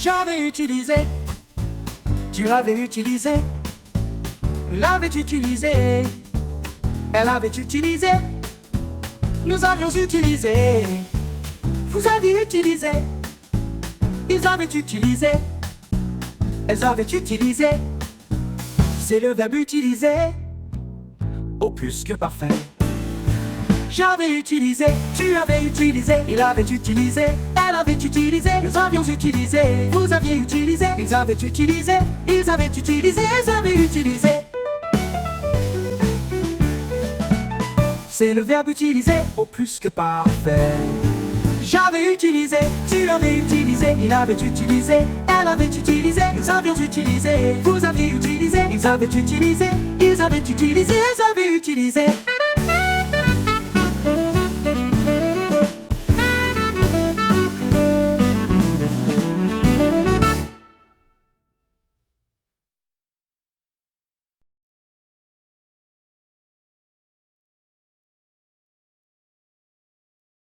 J'avais utilisé, tu l'avais utilisé, l'avait utilisé, elle avait utilisé, nous avions utilisé, vous avez utilisé, ils avaient utilisé, elles avaient utilisé. C'est le verbe utiliser, au plus que parfait. J'avais utilisé, tu avais utilisé, il avait utilisé, elle avait utilisé, nous avions utilisé, vous aviez utilisé, ils avaient utilisé, ils avaient utilisé, elles avaient utilisé. C'est le verbe utiliser, au plus que parfait. J'avais utilisé, tu avais utilisé, il avait utilisé, elle avait utilisé, nous avions utilisé, vous aviez utilisé, ils avaient utilisé, ils avaient utilisé, elles avaient utilisé.